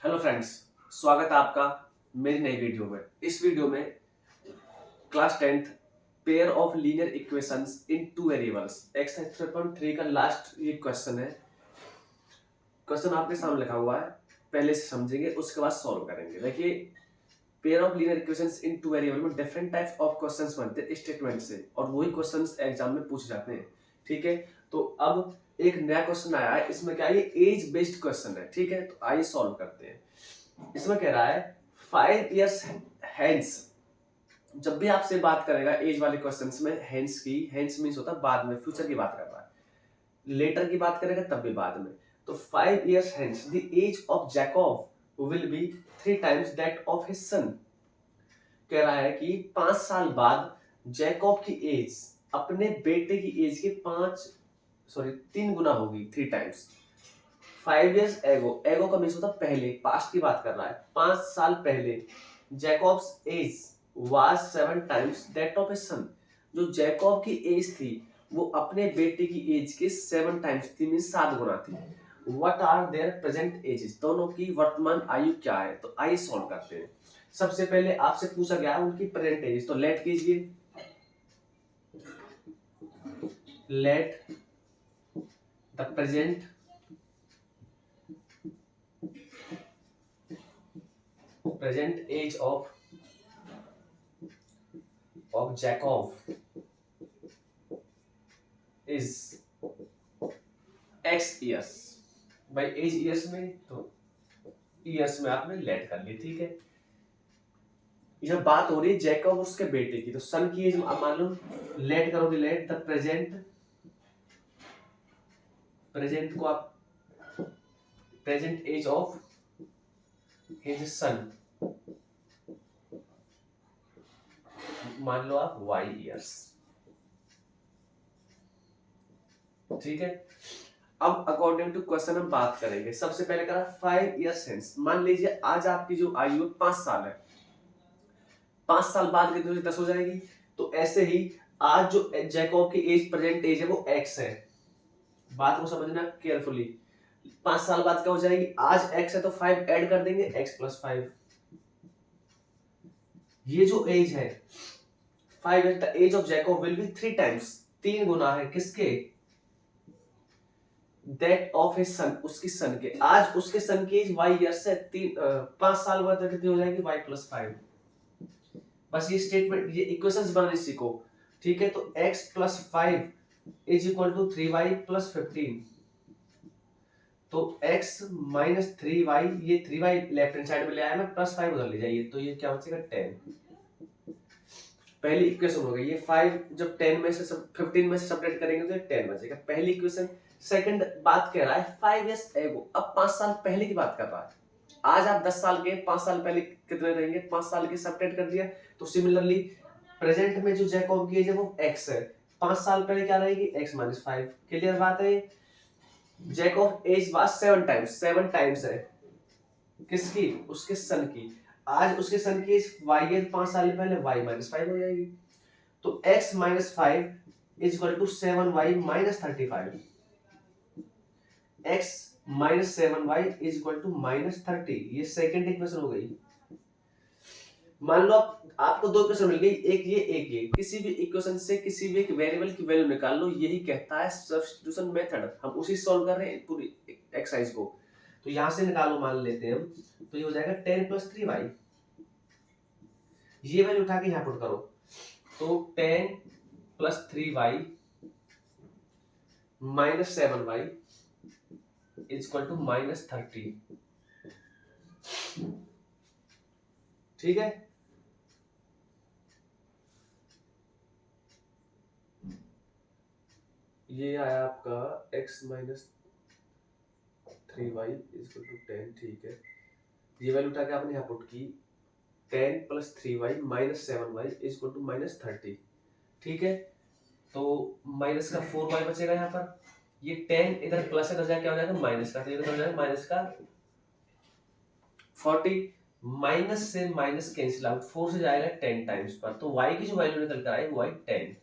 Hello friends, स्वागत है आपका मेरी नई वीडियो में। इस वीडियो में class 10th pair of linear equations in two variables exercise 3.3 का लास्ट ये क्वेश्चन है। क्वेश्चन आपके सामने लिखा हुआ है, पहले से समझेंगे उसके बाद सॉल्व करेंगे। देखिए, pair of linear equations in two variable में डिफरेंट टाइप्स ऑफ क्वेश्चंस बनते हैं स्टेटमेंट से, और वही क्वेश्चंस एग्जाम में पूछे जाते हैं। ठीक है, तो अब एक नया क्वेश्चन आया है, इसमें क्या है, ये एज बेस्ड क्वेश्चन है। ठीक है, तो आइए सॉल्व करते हैं। इसमें कह रहा है 5 years hence। जब भी आपसे बात करेगा एज वाले क्वेश्चंस में हेंस की, हेंस मींस होता है बाद में, फ्यूचर की बात कर रहा है। लेटर की बात करेगा तब भी बाद में। तो 5 years hence the age of Jacob will be 3 times that of his son. कह रहा है कि 5 साल बाद जैकब की एज अपने बेटे की एज के 3 गुना होगी, 3 times। 5 years एगो, एगो का मीन्स होता है पहले, पास्ट की बात कर रहा है। 5 साल पहले Jacob's age was 7 times that of his son. जो जैकब की एज थी वो अपने बेटे की एज के 7 times थी, मीन्स 7 गुना थी। What are their present ages, दोनों की वर्तमान आयु क्या है। तो आइए सॉल्व करते हैं। सबसे पहले आपसे पूछा गया है उनकी प्रेजेंट एज, तो लेट कीजिए, let the present age of Jacob is x years. भाई एज ईयर्स में, तो ईयर्स में आपने लेट कर ली। ठीक है, यह बात हो रही है जैकब और उसके बेटे की, तो सन की एज मान लो, लेट करोगे, लेट द प्रेजेंट को आप present age of his son मान लो आप y ईयर्स। ठीक है, अब अकॉर्डिंग टू क्वेश्चन हम बात करेंगे। सबसे पहले करा 5 years hence। मान लीजिए आज आपकी जो आयु है 5 साल है, 5 साल बाद कितनी होगी, 10 हो जाएगी। तो ऐसे ही आज जो जैकब की एज, प्रेजेंट एज है वो x है। बात को समझना केयरफुली। 5 साल बाद क्या हो जाएगी, आज x है तो 5 ऐड कर देंगे, x + 5। ये जो एज है 5 years, the age of Jacob will be 3 times, 3 गुना है किसके, दैट ऑफ हिज सन, उसकी सन के। आज उसके सन की एज y ईयर्स है, 5 साल बाद कितनी हो जाएगी, y + 5। बस ये स्टेटमेंट, ये इक्वेशंस बनाने सीखो। ठीक है, तो x + 5 = 3y + 15। तो x - 3y, ये 3y लेफ्ट हैंड साइड में ले आया मैं, +5 उधर ले जाइए, तो ये क्या बचेगा 10। पहली इक्वेशन हो गई ये 5, जब 10 में से 15 में से सब्ट्रैक्ट करेंगे तो ये 10 बचेगा, पहली इक्वेशन। सेकंड बात कह रहा है 5 years ago, अब 5 साल पहले की बात कर रहा है। आज आप 10 साल के, 5 साल पहले कितने रहेंगे, 5 साल के सब्ट्रैक्ट कर दिया। तो सिमिलरली प्रेजेंट में जो जैकब की एज है वो x है, 5 साल पहले क्या रहेगी, x - 5। क्लियर बात है। Jacob age was 7 times, 7 times है किसकी, उसके सन की। आज उसके सन की एज y है, 5 साल पहले y - 5 हो जाएगी। तो x - 5 = 7y - 35। x - 7y = -30। ये सेकंड इक्वेशन हो गई। मान लो आपको दो इक्वेशन मिल गई, एक ये एक ये। किसी भी इक्वेशन से किसी भी एक वेरिएबल की वैल्यू निकाल लो, यही कहता है सब्स्टिट्यूशन मेथड। हम उसी सॉल्व कर रहे हैं पूरी एक्सरसाइज को। तो यहां से निकालो, मान लेते हैं हम, तो ये हो जाएगा 10 + 3y। ये वैल्यू उठा के यहां पुट करो, तो 10 + 3y - 7y = -30। ठीक है, ये आया आपका x - 3y = 10। ठीक है, ये वैल्यू उठा के आपने यहाँ पुट की, 10 + 3y - 7y = -30। ठीक है, तो माइनस का 4y बचेगा यहाँ पर। ये 10 इधर प्लस इधर जाके क्या हो जाएगा, माइनस का, तो इधर हो जाएगा माइनस का 40। माइनस से माइनस कैंसिल आउट, 4 से जाएगा 10 टाइम्स पर, तो y की जो वैल्यू निकल कर आई वो आई 10।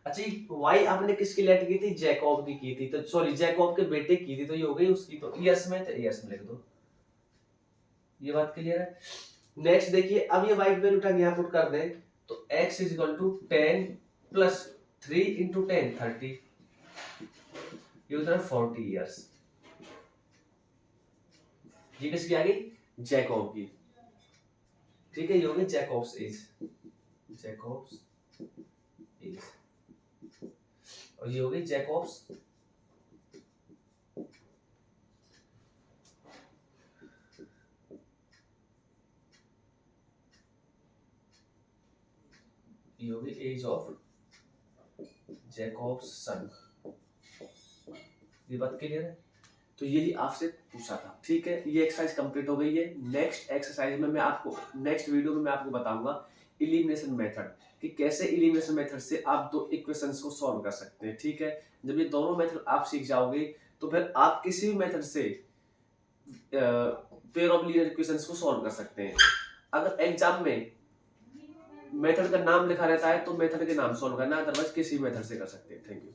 अच्छा, y आपने किसकी लेट की थी, जैकब की थी, तो सॉरी जैकब के बेटे की थी, तो ये हो गई उसकी। तो ईयर्स में, तो ईयर्स में लिख दो। ये बात क्लियर है। नेक्स्ट देखिए, अब ये वाई की वैल्यू उठा के यहाँ पुट कर दें तो x is equal to 10 plus 3 into 10 30, ये होता है 40 ईयर्स। ये किसकी आ गई? जैकब की। ठीक है, ये हो गई जैकब्स एज, जैकब्स एज, और ये हो गई जैकब्स ये हो गई एज ऑफ जैकब्स सन। ये बात क्लियर है। तो यही आपसे पूछा था। ठीक है, ये एक्सरसाइज कंप्लीट हो गई है। नेक्स्ट एक्सरसाइज में मैं आपको, नेक्स्ट वीडियो में मैं आपको बताऊंगा इलिमिनेशन मेथड, कि कैसे इलिमिनेशन मेथड से आप दो इक्वेशंस को सॉल्व कर सकते हैं। ठीक है, जब ये दोनों मेथड आप सीख जाओगे तो फिर आप किसी भी मेथड से पेयर ऑफ लीनियर इक्वेशंस को सॉल्व कर सकते हैं। अगर एग्जाम में मेथड का नाम लिखा रहता है तो मेथड के नाम सॉल्व करना, अदरवाइज किसी भी मेथड से कर सकते हैं। Thank you.